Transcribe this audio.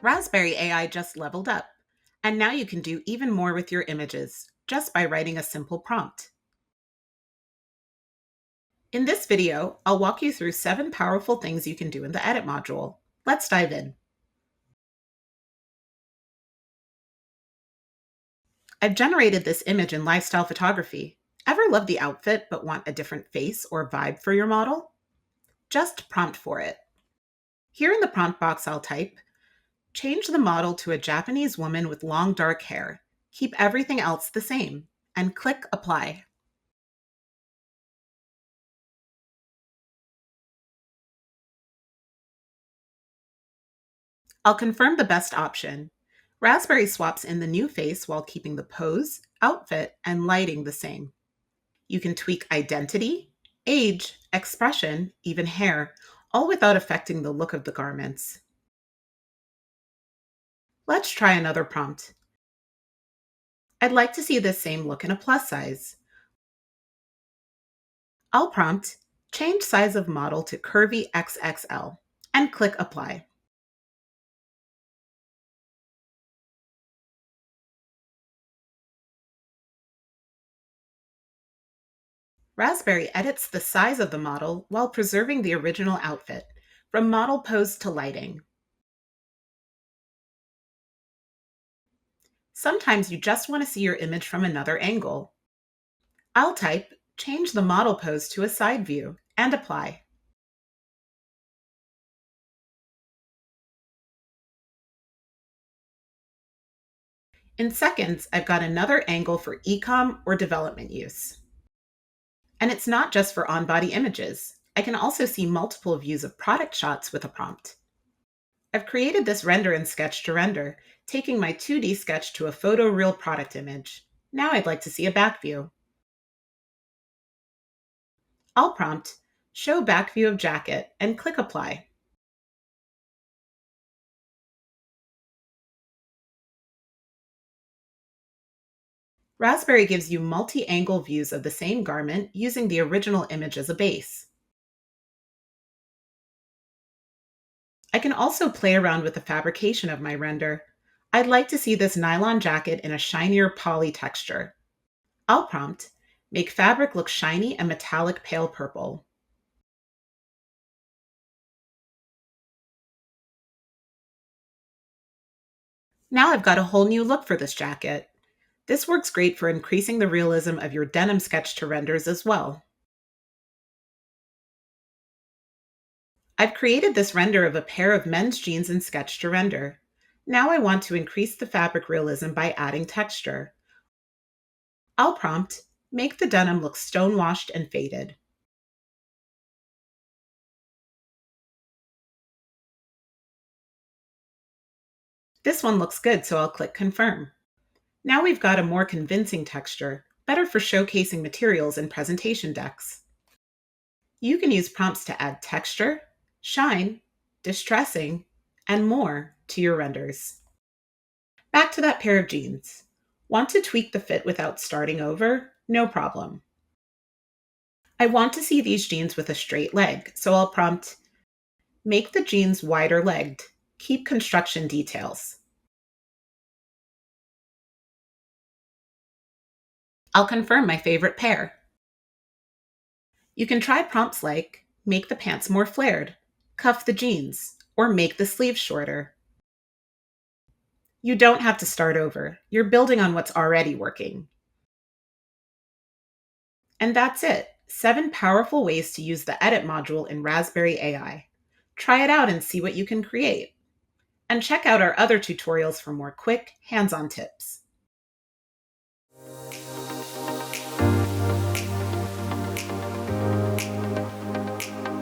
RaspberryAI just leveled up, and now you can do even more with your images just by writing a simple prompt. In this video, I'll walk you through 7 powerful things you can do in the Edit module. Let's dive in. I've generated this image in lifestyle photography. Ever love the outfit but want a different face or vibe for your model? Just prompt for it. Here in the prompt box, I'll type, change the model to a Japanese woman with long dark hair. Keep everything else the same, and click Apply. I'll confirm the best option. Raspberry swaps in the new face while keeping the pose, outfit, and lighting the same. You can tweak identity, age, expression, even hair, all without affecting the look of the garments. Let's try another prompt. I'd like to see this same look in a plus size. I'll prompt, change size of model to curvy XXL, and click Apply. Raspberry edits the size of the model while preserving the original outfit, from model pose to lighting. Sometimes you just want to see your image from another angle. I'll type, change the model pose to a side view, and apply. In seconds, I've got another angle for e-comm or development use. And it's not just for on-body images. I can also see multiple views of product shots with a prompt. I've created this render in Sketch to Render, taking my 2D sketch to a photoreal product image. Now I'd like to see a back view. I'll prompt, show back view of jacket, and click Apply. Raspberry gives you multi-angle views of the same garment using the original image as a base. I can also play around with the fabrication of my render. I'd like to see this nylon jacket in a shinier poly texture. I'll prompt, make fabric look shiny and metallic pale purple. Now I've got a whole new look for this jacket. This works great for increasing the realism of your denim sketch to renders as well. I've created this render of a pair of men's jeans in Sketch to Render. Now I want to increase the fabric realism by adding texture. I'll prompt, make the denim look stonewashed and faded. This one looks good, so I'll click Confirm. Now we've got a more convincing texture, better for showcasing materials in presentation decks. You can use prompts to add texture, shine, distressing, and more to your renders. Back to that pair of jeans. Want to tweak the fit without starting over? No problem. I want to see these jeans with a straight leg, so I'll prompt, make the jeans wider legged. Keep construction details. I'll confirm my favorite pair. You can try prompts like, make the pants more flared, cuff the jeans, or make the sleeves shorter. You don't have to start over. You're building on what's already working. And that's it. 7 powerful ways to use the Edit module in Raspberry AI. Try it out and see what you can create. And check out our other tutorials for more quick, hands-on tips.